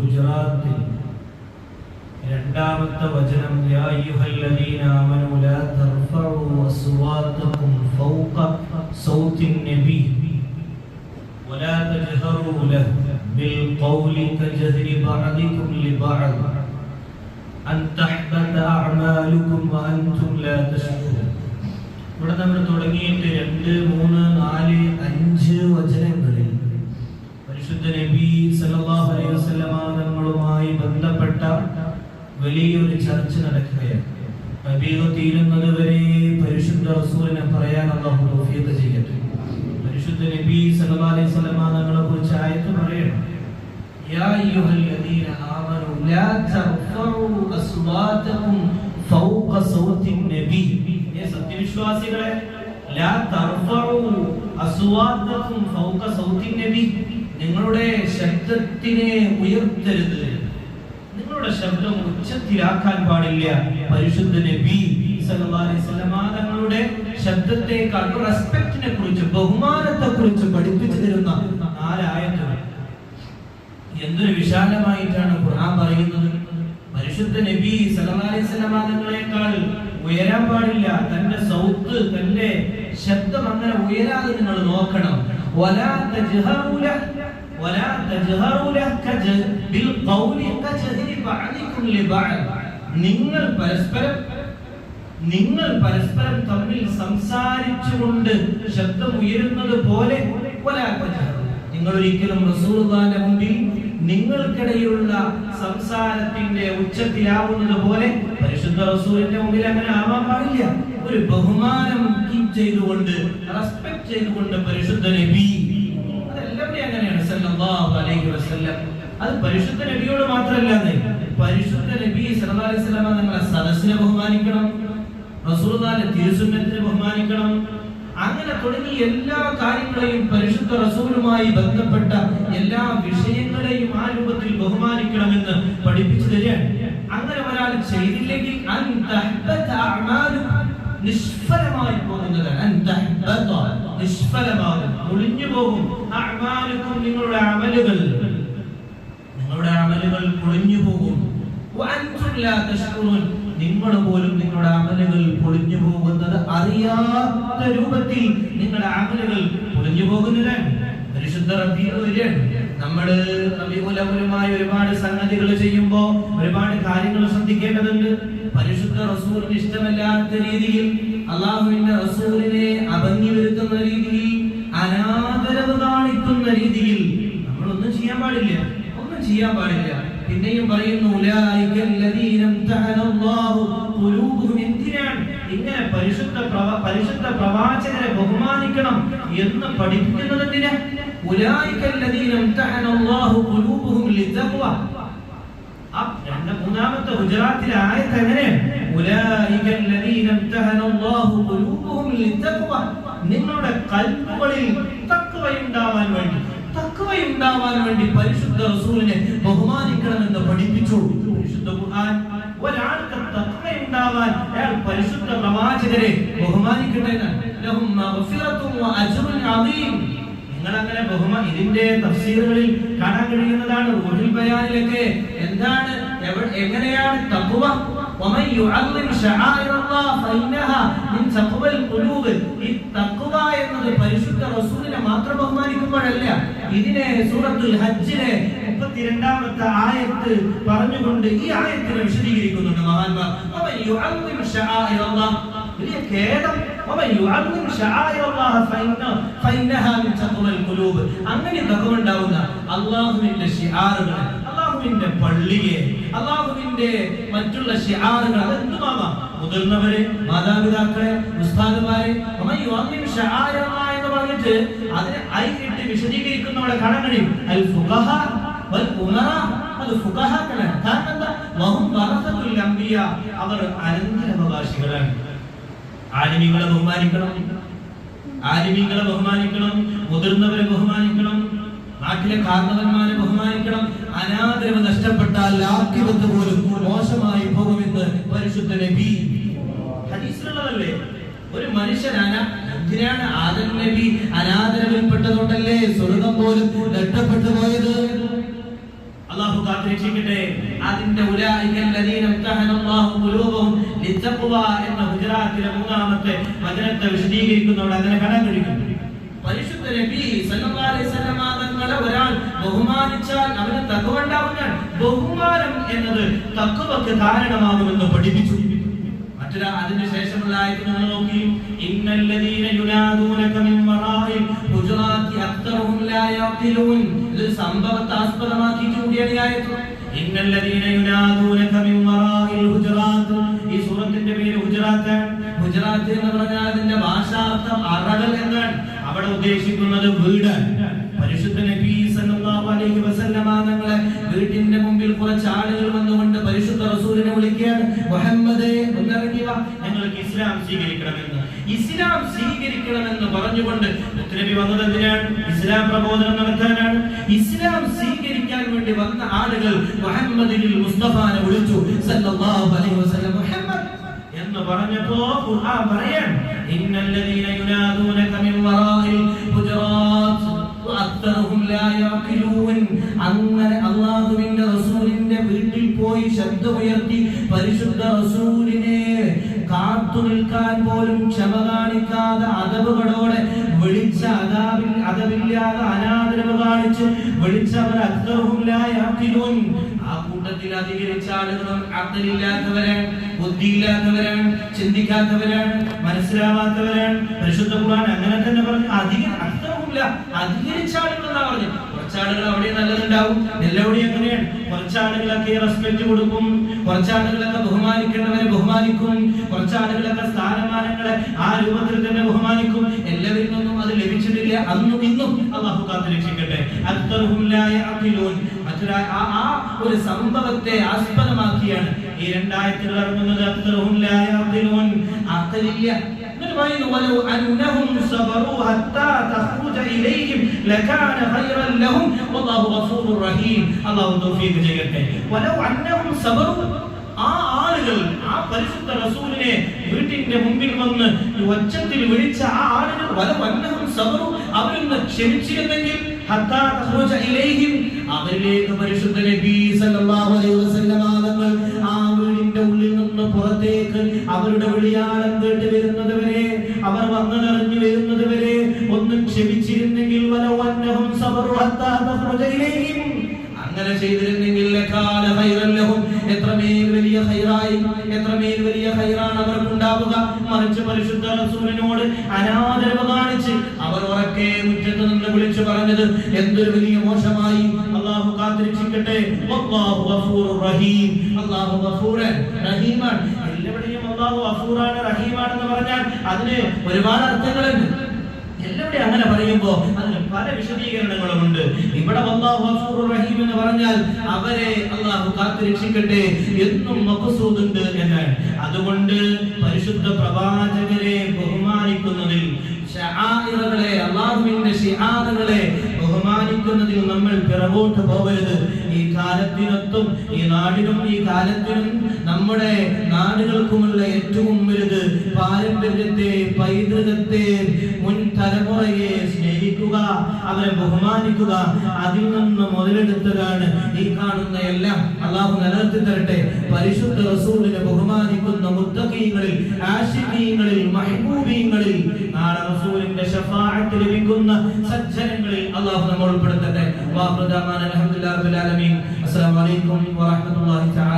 ഗുജറാത്തിൽ രണ്ടാമത്തെ വചനം യാ അയ്യുഹല്ലദീന ആമനൂ ലാ തർഫഉ അസ്വാതകും ഫൗക സൗത്തിൻ നബി വലാ തജ്ഹറൂ ലഹു ബിൽ ഖൗലി കജഹരി ബഅദികും ലിബഅദ് അൻ തഹ്ബത അഅമാലുകും വഅൻതും ലാ തശ്ഉറൂൻ. ഇവിടെ നമ്മൾ തുടങ്ങിയിട്ട് 2, 3, 4, 5 വചനങ്ങളിൽ പരിശുദ്ധ നബി സല്ലല്ലാഹു അലൈഹി വസല്ലമ തങ്ങളുമായി ബന്ധപ്പെട്ട വലിയൊരു ചർച്ച നടക്കുകയാണ്. ഹബീബ് തീരുന്നത് വരെ പരിശുദ്ധ റസൂലിനെ പറയാൻ അല്ലാഹു തൗഫീഖ് ചെയ്യട്ടെ. പരിശുദ്ധ നബി സല്ലല്ലാഹു അലൈഹി വസല്ലമ തങ്ങളെ കുറിച്ച് ആയത്ത് പറയണം, യാ അയ്യുഹല്ലദീന ആമനൂ ലാ തർഫഉ അസ്വാതകും ഫൗക സൗത്തിൻ നബി. സത്യവിശ്വാസികളെ, ലാ തർഫഉ അസ്വാതകും ഫൗക സൗത്തിൻ നബി, നിങ്ങളുടെ ശബ്ദത്തിനെ ഉയർത്തരുത്, നിങ്ങളുടെ ശബ്ദം ഉച്ചത്തിലാക്കാൻ പാടില്ല. പരിശുദ്ധ നബി സല്ലല്ലാഹു അലൈഹി വസല്ലം തങ്ങളുടെ ശബ്ദത്തെക്കാൾ റെസ്പെക്റ്റിനെ കുറിച്ച്, ബഹുമാനത്തെ കുറിച്ച് പഠിപ്പിച്ചു തരുന്ന 4 ആയത്തുകൾ. എന്തൊരു വിശാലമായിട്ടാണ് ഖുർആൻ പറയുന്നത്. പരിശുദ്ധ നബി സല്ലല്ലാഹു അലൈഹി വസല്ലം തങ്ങളെക്കാൾ ഉയരാൻ പാടില്ല. തന്റെ സൗത്ത്, തന്റെ ശബ്ദം അങ്ങനെ ഉയരാതെ നിങ്ങൾ നോക്കണം. വലാ തജ്ഹറൂ ലഹു ولا تجهروا له بالقول كجهر بعضكم لبعض. നിങ്ങൾ പരസ്പരം തമ്മിൽ സംസാരിച്ചുകൊണ്ട് ശബ്ദം ഉയരുന്നത് പോലെ നിങ്ങൾ ഒരിക്കലും റസൂലുള്ളാഹിന്റെ മുമ്പിൽ നിങ്ങൾക്കിടയിലുള്ള സംസാരത്തിന്റെ ഉച്ചത്തിലാവുന്നത് പോലെ പരിശുദ്ധ റസൂലിന്റെ മുമ്പിൽ അങ്ങനെ ആവാൻ പാടില്ല. ഒരു ബഹുമാനം ചെയ്തുകൊണ്ട്, റെസ്പെക്ട് ചെയ്തുകൊണ്ട് പരിശുദ്ധ നബി അങ്ങനെയാണ് സല്ലല്ലാഹു അലൈഹി വസല്ലം. അത് പരിശുദ്ധ നബിയോട് മാത്രമല്ല, പരിശുദ്ധ നബി സല്ലല്ലാഹു അലൈഹി വസല്ലം നമ്മളെ സദസ്സിനെ ബഹുമാനിക്കണം, റസൂലുള്ളാഹിന്റെ തിരുസുന്നത്തിനെ ബഹുമാനിക്കണം. അങ്ങനെ തുടങ്ങി എല്ലാ കാര്യങ്ങളെയും, പരിശുദ്ധ റസൂലുമായി ബന്ധപ്പെട്ട എല്ലാ വിഷയങ്ങളെയും ആ രൂപത്തിൽ ബഹുമാനിക്കണമെന്ന് പഠിപ്പിച്ചു തരികയാണ്. അങ്ങനെ ഒരാൾ ചെയ്തില്ലെങ്കിൽ നിഷ്ഫലമായി പോകുന്നതാണ്. നിഷ്ഫലമാകും, ഒളിഞ്ഞു പോകും. നിങ്ങളുടെ അമലുകൾ പൊളിഞ്ഞു പോകും. നിങ്ങൾ പോലും നിങ്ങളുടെ അമലുകൾ പൊളിഞ്ഞു പോകുന്നത് അറിയാത്ത രൂപത്തിൽ നിങ്ങളുടെ അമലുകൾ പൊളിഞ്ഞു പോകുന്നതാണ്. പരിശുദ്ധ റബീഉൽ നമ്മൾ റബീഉൽ ഒരുപാട് സംഗതികൾ ചെയ്യുമ്പോൾ ഒരുപാട് കാര്യങ്ങൾ ശ്രദ്ധിക്കേണ്ടതുണ്ട്. പരിശുദ്ധ റസൂലിന് ഇഷ്ടമല്ലാത്ത രീതിയിൽ, അല്ലാഹുവിന്റെ റസൂലിനെ അഭംഗി വരുത്തുന്ന രീതിയിൽ, അനാദരവ് കാണിക്കുന്ന രീതിയിൽ നമ്മളൊന്നും ചെയ്യാൻ പാടില്ല. പിന്നെയും പറയുന്നു, എന്തിനാണ് ഇങ്ങനെ പരിശുദ്ധ പ്രവാചകരെ ബഹുമാനിക്കണം എന്ന് പഠിപ്പിക്കുന്നത്? എന്തിനാ? മൂന്നാമത്തെ ഗുജറാത്തിലെ ആയത്ത് എങ്ങനെയാണ്? നിങ്ങളുടെ കൽബുകളിൽ തഖ്വയുണ്ടാവാൻ വേണ്ടി പരിശുദ്ധ റസൂലിനെ ബഹുമാനിക്കണമെന്ന് പഠിപ്പിച്ചു പരിശുദ്ധ ഖുർആൻ. ഒരാൾക്ക് തഖ്വയുണ്ടാവാൻ അയാൾ പരിശുദ്ധ പ്രവാചകരെ ബഹുമാനിക്കട്ടെ. ലഹും മഗ്ഫിറത്തുൻ വഅജ്റുൻ അദീം. നിങ്ങൾ അങ്ങനെ ഇതിന്റെ തഫ്സീറുകളിൽ കാണാൻ കഴിയുന്നതാണ്. റൂഹുൽ ബയാനിലൊക്കെ എന്താണ്, എങ്ങനെയാണ് തഖ്വ? ومن يعظم شعائر الله فإنها من تقوى القلوب. ഈ തഖ്വ എന്നത് പരിശുദ്ധ റസൂലിനെ മാത്രം ബഹുമാനിക്കുമ്പോഴല്ല, ഇതിനെ സൂറത്തുൽ ഹജ്ജിലെ 32ാമത്തെ ആയത്ത് പറഞ്ഞുകൊണ്ട് ഈ ആയത്തിനെ വിശദീകരിക്കുന്നുണ്ട് മഹാന്മാർ. ومن يعظم شعائر الله, വലിയ ഖേദം. ومن يعظم شعائر الله فإنها من تقوى القلوب. അങ്ങനെ തഖ്വ ഉണ്ടാവുന്ന അല്ലാഹുവിന്റെ ശിആറുകൾ, അല്ലാഹുവിന്റെ പള്ളിയെ, അല്ലാഹുവിന്റെ മറ്റുള്ള ശിആറുകൾ, അതെന്തുമാവാം. മുതിർന്നവരെ, മാതാപിതാക്കളെ, ഉസ്താദുമാരെ, എന്ന് പറഞ്ഞിട്ട് അതിനെ ഐയിട്ട് വിശദീകരിക്കുന്നവരെ കാണാൻ കഴിയും. അൽ ഫുഖഹ വൽ ഉമറ, അത് ഫുഖഹാക്കളാണ്. കാരണം എന്താ? വഹും വറസത്തുൽ അംബിയ, അവർ അനന്തരാവകാശികളാണ്. ആലിമീങ്ങളെ ബഹുമാനിക്കണം, മുതിർന്നവരെ ബഹുമാനിക്കണം, നാട്ടിലെ കാരണവന്മാരെ ബഹുമാനിക്കണം. അനാദരവ് നഷ്ടപ്പെട്ടാൽ ആഖിറത്ത് പോലും മോശമായി പോകുമെന്ന് പരിശുദ്ധ നബി ഹദീസിലുള്ളതല്ലേ. ഒരു മനുഷ്യൻ എന്തിനാണ് ആദം നബി അനാദരവിൽപ്പെട്ടതുകൊണ്ടല്ലേ സ്വർഗ്ഗം പോലും നഷ്ടപ്പെട്ടു പോയത്? അല്ലാഹു കാത്തിരക്ഷിക്കട്ടെ. അതിന്റെ ഉലൈകൽ ലദീന ഇംതഹനല്ലാഹു ഖുലൂബഹും ലിത്തഖ്വ എന്ന ഗുജറാത്തിലെ 3-ാമത്തെ വചനത്തെ വിശദീകരിക്കുന്നവിടെ അതിനെ കാണാൻ കഴിയും. പരിശുദ്ധ നബി സല്ലല്ലാഹു അലൈഹി വസല്ലം തങ്ങളെ ഒരാൾ ബഹുമാനിച്ചാൽ അവന് തഖ്വ ഉണ്ടാവുകയാണ്. ബഹുമാനം എന്നത് തഖ്വക്ക് കാരണമാകുമെന്ന് പഠിപ്പിച്ചു. മറ്റൊരു അതിന് ശേഷമുള്ള ആയത്ത് നമ്മൾ നോക്കി, ഇന്നൽ ലദീന യുനാദൂനക മിൻ വറാഇൽ ഹുജറാത്തി അക്തറുഹും ലാ യഖിലൂൻ. ഇത് സംഭവത്തെ ആസ്പദമാക്കി കൂടിയാണ് ആയത്ത്. ഇന്നൽ ലദീന യുനാദൂനക മിൻ വറാഇൽ ഹുജറാത്ത്. ഈ സൂറത്തിന്റെ പേര് ഹുജറാത്ത്. ഹുജറാത്ത് എന്ന് പറഞ്ഞാൽ അതിന്റെ ഭാഷാർത്ഥം അറകൾ എന്നാണ്. അവിടെ ഉദ്ദേശിക്കുന്നത് വീട്. പരിശുദ്ധ നബി സല്ലല്ലാഹു അലൈഹി വസല്ലമ തങ്ങളെ വീട്ടിന്റെ മുമ്പിൽ കുറച്ച് ആളുകൾ വന്നുകൊണ്ട് പരിശുദ്ധ റസൂലിനെ വിളിക്കുകയാണ്, മുഹമ്മദേ ഒന്നിറങ്ങി വാ, ഞങ്ങൾക്ക് ഇസ്ലാം സ്വീകരിക്കണമെന്ന്. ഇസ്ലാം സ്വീകരിക്കണമെന്ന് പറഞ്ഞുകൊണ്ട് നബി വന്നത് എന്തിനാണ്? ഇസ്ലാം പ്രബോധനം നടത്താനാണ്. ഇസ്ലാം സ്വീകരിക്കാൻ വേണ്ടി വന്ന ആളുകൾ മുഹമ്മദിൽ മുസ്തഫാനെ വിളിച്ചു സല്ലല്ലാഹു അലൈഹി വസല്ലം. മുഹമ്മദ് എന്ന് പറഞ്ഞപ്പോ ഖുർആൻ പറയാൻ, ഇന്നൽ ലദീന യുനാദൂനക മിൻ വറാഇൽ ഹുജറാത്ത് അക്തറുഹും ലാ യഖിലൂൻ. അങ്ങനെ അല്ലാഹുവിന്റെ റസൂലിന്റെ വീട്ടിൽ പോയി ശബ്ദമുയർത്തി പരിശുദ്ധ റസൂലിനെ കാത്തു നിൽക്കാൻ പോലും ക്ഷമ കാണിക്കാതെ അദബുകളോടെ വിളിച്ച അതവില്ലാതെ അനാദരവ് കാണിച്ച് വിളിച്ചവർ അക്തറുഹും ലാ യഖിലൂൻ. ആ കൂട്ടത്തിൽ അധികരിച്ച ആളുകൾ അഖലില്ലാത്തവരാണ്, ബുദ്ധിയില്ലാത്തവരാണ്, ചിന്തിക്കാത്തവരാണ്, മനസ്സിലാവാത്തവരാണ്. പരിശുദ്ധ ഖുർആൻ അങ്ങനെ തന്നെ പറഞ്ഞു. അധികരിച്ച ആളുകൾ എന്നാ പറഞ്ഞു. കുറച്ചാളുകൾ അവിടെ നല്ലതുണ്ടാവും, എല്ലാവരുടെയും എങ്ങനെയാണ്? കുറച്ചാളുകളൊക്കെ റെസ്പെക്ട് കൊടുക്കും, കുറച്ചാളുകളൊക്കെ ബഹുമാനിക്കേണ്ടവരെ ബഹുമാനിക്കും, കുറച്ചാളുകളൊക്കെ സ്ഥാനമാനങ്ങളെ ആ രൂപത്തിൽ തന്നെ ബഹുമാനിക്കും. എല്ലാവരിൽ നിന്നും അത് ലഭിച്ചിട്ടില്ല, അന്നും ഇന്നും. അല്ലാഹു കാത്തു രക്ഷിക്കട്ടെ. അക്തറുഹും ലാ യഖിലൂൻ. ആ ഒരു സംഭവത്തെ ആസ്പദമാക്കിയാണ് ഈ രണ്ടായത്തുകൾ ഇറങ്ങുന്നത്. അക്തറുഹും ലാ യഖിലൂൻ, അഖലില്ല. ولو أنهم صبروا حتى تخرج إليهم لكان خيرا لهم والله غفور رحيم. الله توفيق ചെയ്യട്ടെ. ولو أنهم صبروا, ആ ആളുകൾ ആ പരിശുദ്ധ റസൂലിനെ വീട്ടിന്റെ മുമ്പിൽ വന്ന് ഒച്ചത്തിൽ വിളിച്ച ആ ആളുകൾ ولو أنهم صبروا, അവരൊന്ന് ക്ഷമിച്ചിരുന്നെങ്കിൽ ഹത്താ തഖ്റുജ ഇലൈഹിം, അവരിലേക്ക് പരിശുദ്ധ നബി സല്ലല്ലാഹു അലൈഹി വസല്ലം തങ്ങൾ ആ വീടിന്റെ ഉള്ളിൽ നിന്ന് പുറത്തേക്ക് അവരുടെ വിളിയാളം കേട്ട് വരുന്നത് വരെ, അവർ വന്നറിഞ്ഞു വരുന്നത് വരെ ഒന്ന് ക്ഷമിച്ചിരുന്നെങ്കിൽ വലൗ അന്നഹും സബറു ഹത്താ തഖ്റുജ ഇലൈഹിം, അങ്ങനെ ചെയ്തിരുന്നെങ്കിൽ ലകാന ഖൈറൻ ലഹും, എത്രമേൽ വലിയ ഖൈറായി, എത്രമേൽ വലിയ ഖൈറാണ് അവർക്കുണ്ടാവുക. മറിച്ച് പരിശുദ്ധ റസൂലിനോട് അനാദരവ് കാണിച്ച് അവർ ഉറക്കെ മുറ്റത്ത് നിന്ന് വിളിച്ചു പറഞ്ഞത് എന്തൊരു വലിയ മോശമായി. അല്ലാഹു കാത്തിരക്ഷിക്കട്ടെ. വല്ലാഹു ഗഫൂറുർ റഹീം. അല്ലാഹു ഗഫൂറൻ റഹീമാണ്. എല്ലാവരുടെയും അല്ലാഹു ഗഫൂറാണ് റഹീമാണെന്ന് പറഞ്ഞാൽ അതിന് ഒരുപാട് അർത്ഥങ്ങളുണ്ട്. എല്ലാവരും അങ്ങനെ പറയുമ്പോ അതിന് പല വിശദീകരണങ്ങളുമുണ്ട്. ഇവിടെ അല്ലാഹു ഗഫൂറുർ റഹീം എന്ന് പറഞ്ഞാൽ അവരെ അല്ലാഹു കാത്തുരക്ഷിക്കട്ടെ എന്നും മഖ്സൂദുണ്ട് എന്നാണ്. അതുകൊണ്ട് പരിശുദ്ധ പ്രവാചകരെ ബഹുമാനിക്കുന്നതിൽ, ശആഇറുകളെ, അല്ലാഹുവിന്റെ ശിആറുകളെ ബഹുമാനിക്കുന്നതിൽ നമ്മൾ പിറകോട്ട് പോകരുത്. ഈ കാലത്തിനൊത്തും ഈ നാടിനും ഈ കാലത്തിനും നമ്മുടെ നാടുകൾക്കുമുള്ള ഏറ്റവും വലുത് പാരമ്പര്യത്തെ, പൈതൃകത്തെ, മുൻ തലമുറയെ സ്നേഹിക്കുക, അവരെ ബഹുമാനിക്കുക. അതിൽ നിന്ന് മുതലെടുത്തതാണ് ഈ കാണുന്ന എല്ലാം. അല്ലാഹു നിലനിർത്തി തരട്ടെ. പരിശുദ്ധ റസൂലിനെ ബഹുമാനിക്കുന്ന മുത്തഖീങ്ങളിൽ, ആശിഖീങ്ങളിൽ, മഹ്ബൂബീങ്ങളിൽ, നാളെ റസൂലിന്റെ ശഫാഅത്ത് ലഭിക്കുന്ന സജ്ജനങ്ങളിൽ അല്ലാഹു നമ്മെ ഉൾപ്പെടുത്തട്ടെ. വാഖിറു ദഅവാന അൽഹംദുലില്ലാഹി റബ്ബിൽ ആലമീൻ. അസ്സലാമു അലൈക്കും വറഹ്മത്തുള്ളാഹി തആല.